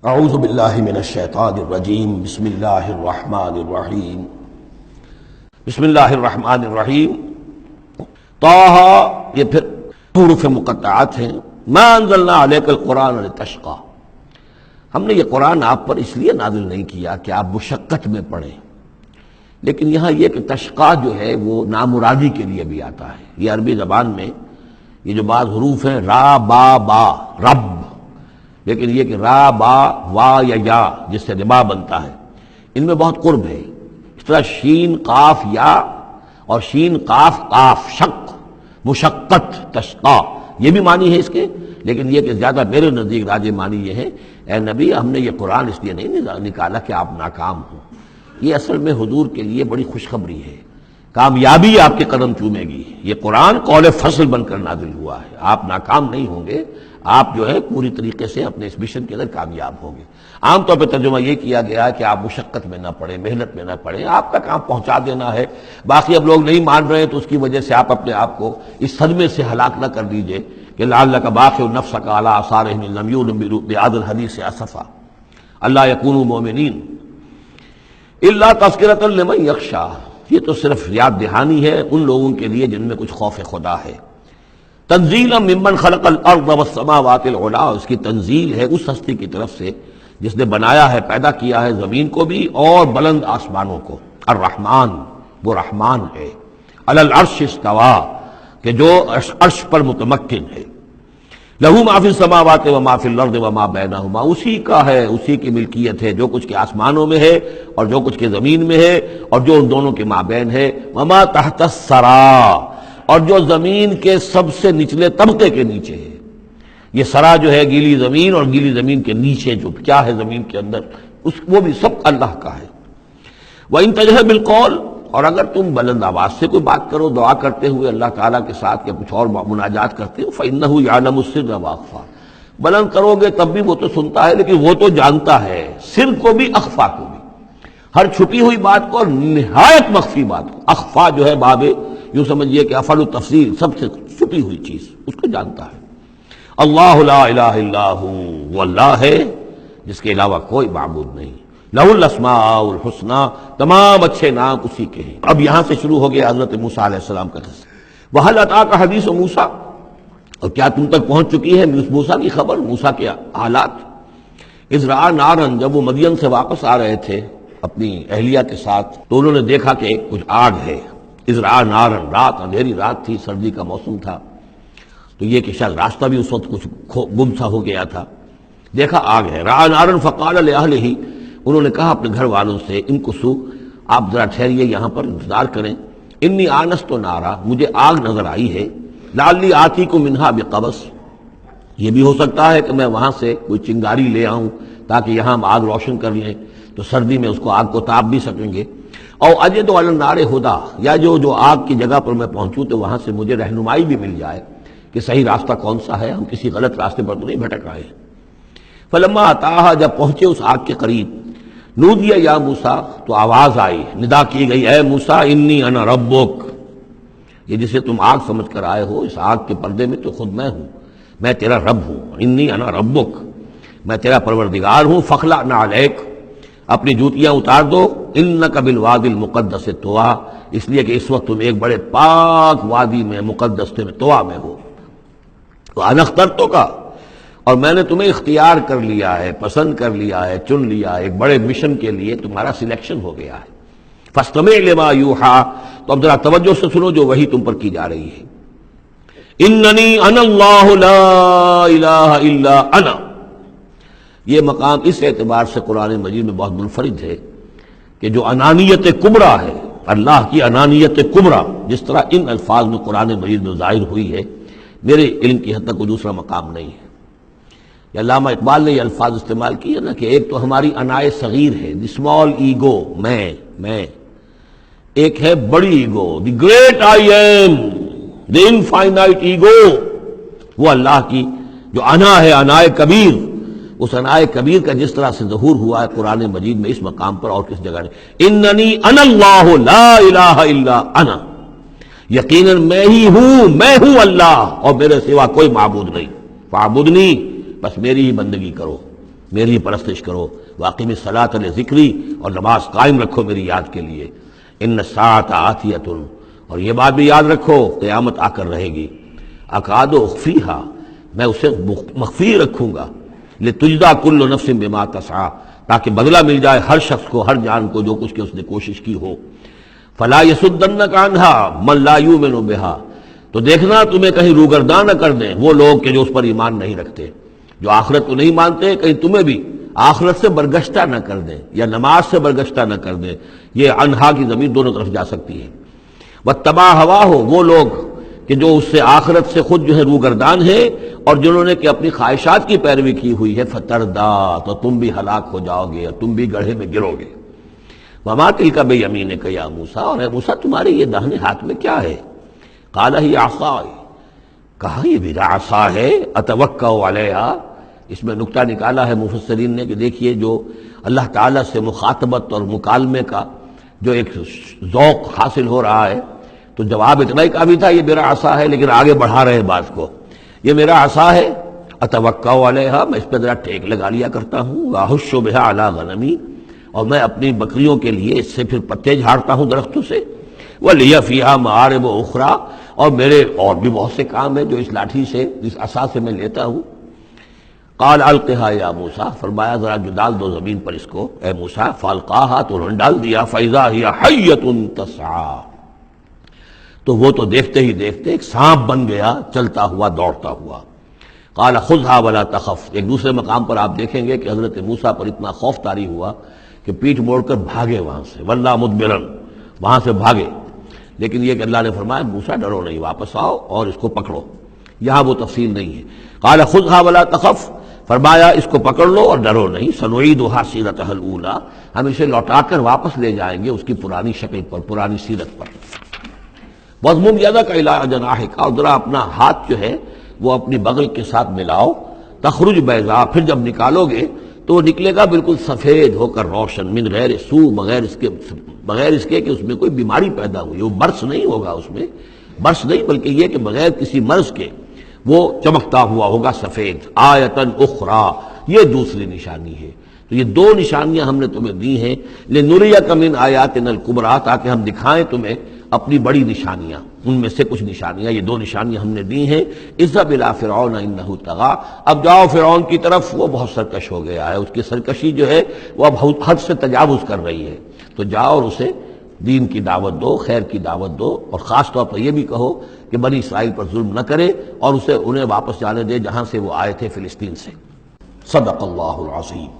اعوذ باللہ من الشیطان الرجیم بسم اللہ الرحمن الرحیم بسم اللہ الرحمن الرحیم طٰ، یہ پھر حروف مقطعات ہیں. ما انزلنا علیک القرآن لتشقی، ہم نے یہ قرآن آپ پر اس لیے نازل نہیں کیا کہ آپ مشقت میں پڑھیں، لیکن یہاں یہ کہ تشقیٰ جو ہے وہ نامرادی کے لیے بھی آتا ہے. یہ عربی زبان میں یہ جو بعض حروف ہیں را با با رب، لیکن یہ کہ را با وا یا جس سے ربا بنتا ہے، ان میں بہت قرب ہے. اس طرح شین قاف یا اور شین قاف قاف شق، مشقت تشقیٰ، یہ بھی معنی ہے اس کے، لیکن یہ کہ زیادہ میرے نزدیک راجح معنی یہ ہے اے نبی ہم نے یہ قرآن اس لیے نہیں نکالا کہ آپ ناکام ہوں. یہ اصل میں حضور کے لیے بڑی خوشخبری ہے، کامیابی آپ کے قدم چومے گی. یہ قرآن قول فصل بن کر نازل ہوا ہے، آپ ناکام نہیں ہوں گے، آپ جو ہے پوری طریقے سے اپنے اس مشن کے اندر کامیاب ہوں گے. عام طور پہ ترجمہ یہ کیا گیا ہے کہ آپ مشقت میں نہ پڑیں، محنت میں نہ پڑیں، آپ کا کام پہنچا دینا ہے. باقی اب لوگ نہیں مان رہے ہیں تو اس کی وجہ سے آپ اپنے آپ کو اس صدمے سے ہلاک نہ کر دیجئے کہ لعلک باخع نفسک علی آثارہم ان لم یؤمنوا بہذا الحدیث اسفا الا یکونوا مؤمنین الا تذکرۃ لمن یخشی. یہ تو صرف یاد دہانی ہے ان لوگوں کے لیے جن میں کچھ خوف خدا ہے. تنزیلا ممن خلق الارض والسماوات العلی، اس کی تنزیل ہے اس ہستی کی طرف سے جس نے بنایا ہے، پیدا کیا ہے زمین کو بھی اور بلند آسمانوں کو. الرحمن، وہ رحمان ہے. علی العرش استویٰ، کہ جو عرش پر متمکن ہے. لہ ما فی السماوات و ما فی الارض و ما بینہما، اسی کا ہے، اسی کی ملکیت ہے جو کچھ کے آسمانوں میں ہے اور جو کچھ کے زمین میں ہے اور جو ان دونوں کے مابین ہے. وما تحت الثری، اور جو زمین کے سب سے نچلے طبقے کے نیچے ہے. یہ سرا جو ہے گیلی زمین، اور گیلی زمین کے نیچے جو کیا ہے زمین کے اندر، وہ بھی سب اللہ کا ہے. وَإِن تَجْهَرْ بِالْقَوْلِ، اور اگر تم بلند آواز سے کوئی بات کرو دعا کرتے ہوئے اللہ تعالیٰ کے ساتھ یا کچھ اور مناجات کرتے ہو، فَإِنَّهُ يَعْلَمُ السِّرَّ وَأَخْفَى، بلند کرو گے تب بھی وہ تو سنتا ہے، لیکن وہ تو جانتا ہے سر کو بھی اخفا کو بھی، ہر چھپی ہوئی بات کو اور نہایت مخفی بات کو. اخفا جو ہے باب یوں سمجھیے کہ افعل التفصیل، سب سے چھپی ہوئی چیز اس کو جانتا ہے. اللہ لا الہ الا ہو، وہ اللہ ہے جس کے علاوہ کوئی معبود نہیں. لہ الاسماء الحسنی، تمام اچھے نام اسی کے ہیں. اب یہاں سے شروع ہو گیا حضرت موسیٰ علیہ السلام کا قصہ. وَهَلْ أَتَاكَ حَدِيثُ موسیٰ، اور کیا تم تک پہنچ چکی ہے موسیٰ کی خبر، موسیٰ کے حالات. اذ رأى نارا، جب وہ مدین سے واپس آ رہے تھے اپنی اہلیہ کے ساتھ تو انہوں نے دیکھا کہ کچھ آگ ہے. اذ رأى نارا، رات، اندھیری رات تھی، سردی کا موسم تھا، تو یہ کہ شاید راستہ بھی اس وقت کچھ گم سا ہو گیا تھا. دیکھا آگ ہے. رأى نارا فقال لأهله، انہوں نے کہا اپنے گھر والوں سے، امکثوا، آپ ذرا ٹھہریے یہاں پر انتظار کریں. انی آنست نارا، مجھے آگ نظر آئی ہے. لعلی آتیکم منہا بقبس، یہ بھی ہو سکتا ہے کہ میں وہاں سے کوئی چنگاری لے آؤں تاکہ یہاں ہم آگ روشن کر لیں تو سردی میں اس کو آگ کو تاپ بھی سکیں گے. او اجد علی النار ہدی، یا جو آگ کی جگہ پر میں پہنچوں تو وہاں سے مجھے رہنمائی بھی مل جائے کہ صحیح راستہ کون سا ہے، ہم کسی غلط راستے پر تو نہیں بھٹک رہے ہیں. فلما اتاہا، جب پہنچے اس آگ کے قریب، نودی یا موسیٰ، تو آواز آئی، ندا کی گئی، اے موسیٰ انی انا ربک، یہ جسے تم آگ سمجھ کر آئے ہو، اس آگ کے پردے میں تو خود میں ہوں، میں تیرا رب ہوں. انی انا ربک، میں تیرا پروردگار ہوں. فخلع نعلیک، اپنی جوتیاں اتار دو. انک بالوادی المقدس طویٰ، اس لیے کہ اس وقت تم ایک بڑے پاک وادی میں، مقدس میں، طویٰ میں ہو. وانا اخترتک، اور میں نے تمہیں اختیار کر لیا ہے، پسند کر لیا ہے، چن لیا ہے، ایک بڑے مشن کے لیے تمہارا سلیکشن ہو گیا ہے. فاستمع لما یوحیٰ، تو اب ذرا توجہ سے سنو جو وحی تم پر کی جا رہی ہے. اننی انا اللہ لا الہ الا انا، یہ مقام اس اعتبار سے قرآن مجید میں بہت منفرد ہے کہ جو انانیت کبریٰ ہے، اللہ کی انانیت کبریٰ، جس طرح ان الفاظ میں قرآن مجید میں ظاہر ہوئی ہے، میرے علم کی حد تک کوئی دوسرا مقام نہیں ہے. علامہ اقبال نے یہ الفاظ استعمال کیے نا کہ ایک تو ہماری انائے صغیر ہے، دی اسمال ایگو، میں، ایک ہے بڑی ego, the great I am, the infinite ego. وہ اللہ کی جو انا ہے، انائے کبیر، اس انائے کبیر کا جس طرح سے ظہور ہوا ہے قرآن مجید میں اس مقام پر اور کس جگہ نہیں. اننی انا اللہ لا الہ الا انا، یقیناً میں ہی ہوں اللہ، اور میرے سوا کوئی معبود نہیں. فاعبدنی، بس میری ہی بندگی کرو. میری پرستش کرو، واقعی الصلاۃ لذکری، اور نماز قائم رکھو میری یاد کے لیے، ان الساعۃ آتیۃ، اور یہ بات بھی یاد رکھو قیامت آ کر رہے گی، اکاد اخفیہا، میں اسے مخفی رکھوں گا، لتجزا کل نفس بما تسعی، تاکہ بدلہ مل جائے ہر شخص کو، ہر جان کو جو کچھ کہ اس نے کوشش کی ہو۔ فلا یصدنک عنہا من لا یؤمن بہا، تو دیکھنا تمہیں کہیں روگردان نہ کر دیں وہ لوگ کہ جو اس پر ایمان نہیں رکھتے، جو آخرت کو نہیں مانتے، کہیں تمہیں بھی آخرت سے برگشتہ نہ کر دیں یا نماز سے برگشتہ نہ کر دیں۔ یہ انہا کی ضمیر دونوں طرف جا سکتی ہے۔ واتبع ہواہ، وہ لوگ کہ جو اس سے آخرت سے خود جو ہے روگردان ہے، اور جنہوں نے کہ اپنی خواہشات کی پیروی کی ہوئی ہے، فتردا، تو تم بھی ہلاک ہو جاؤ گے اور تم بھی گڑھے میں گرو گے۔ وما تلک بیمینک یا موسیٰ، اور اے موسیٰ تمہارے یہ داہنے ہاتھ میں کیا ہے؟ قال ہی عصائی، کہا یہ میرا عصا ہے، اتوکا علیہا۔ اس میں نکتہ نکالا ہے مفسرین نے کہ دیکھیے جو اللہ تعالیٰ سے مخاطبت اور مکالمے کا جو ایک ذوق حاصل ہو رہا ہے، تو جواب اتنا ہی کافی تھا یہ میرا عصا ہے، لیکن آگے بڑھا رہے بات کو، یہ میرا عصا ہے، اتوکا علیہا، میں اس پہ ذرا ٹیک لگا لیا کرتا ہوں، واحش بہا علی غنمی، اور میں اپنی بکریوں کے لیے اس سے پھر پتے جھاڑتا ہوں درختوں سے، وَلِيَ فِيهَا مَآرِبُ أُخْرَى، اور میرے اور بھی بہت سے کام ہیں جو اس لاٹھی سے، اس عصا سے میں لیتا ہوں۔ قال القها یا موسیٰ، فرمایا ذرا جو ڈال دو زمین پر اس کو اے موسیٰ، فالقاها، تو انہوں نے ڈال دیا، فَإِذَا هِيَ حَيَّةٌ تَسْعَىٰ، تو وہ تو دیکھتے ہی دیکھتے ایک سانپ بن گیا، چلتا ہوا دوڑتا ہوا۔ قال خذها ولا تخف، ایک دوسرے مقام پر آپ دیکھیں گے کہ حضرت موسیٰ پر اتنا خوف طاری ہوا کہ پیٹھ موڑ کر بھاگے وہاں سے، وَلَّا مُدْبِرًا، وہاں سے بھاگے، لیکن یہ کہ اللہ نے فرمایا موسیٰ ڈرو نہیں، واپس آؤ اور اس کو پکڑو، یہاں وہ تفصیل نہیں ہے۔ قال خذها ولا تخف، فرمایا اس کو پکڑ لو اور ڈرو نہیں، سنعیدها سیرتها الاولی، ہم اسے لوٹا کر واپس لے جائیں گے اس کی پرانی شکل پر، پرانی سیرت پر۔ وَاضْمُمْ يَدَكَ إِلَىٰ جَنَاحِكَ، اور ذرا اپنا ہاتھ جو ہے وہ اپنی بغل کے ساتھ ملاؤ، تخرج بیضاء، پھر جب نکالو گے تو وہ نکلے گا بالکل سفید ہو کر روشن، من غیر سو، بغیر اس کے کہ اس میں کوئی بیماری پیدا ہوئی، وہ برس نہیں ہوگا، اس میں برس نہیں بلکہ یہ کہ بغیر کسی مرض کے وہ چمکتا ہوا ہوگا سفید۔ آیتن اخری، یہ دوسری نشانی ہے۔ تو یہ دو نشانیاں ہم نے تمہیں دی ہیں، لنریک من آیاتنا الکبریٰ، تاکہ ہم دکھائیں تمہیں اپنی بڑی نشانیاں، ان میں سے کچھ نشانیاں، یہ دو نشانیاں ہم نے دی ہیں۔ اذهب الى فرعون انه طغى، اب جاؤ فرعون کی طرف، وہ بہت سرکش ہو گیا ہے، اس کی سرکشی جو ہے وہ اب حد سے تجاوز کر رہی ہے، تو جاؤ اور اسے دین کی دعوت دو، خیر کی دعوت دو، اور خاص طور پر یہ بھی کہو کہ بنی اسرائیل پر ظلم نہ کرے، اور انہیں واپس جانے دے جہاں سے وہ آئے تھے، فلسطین سے۔ صدق اللہ العظیم۔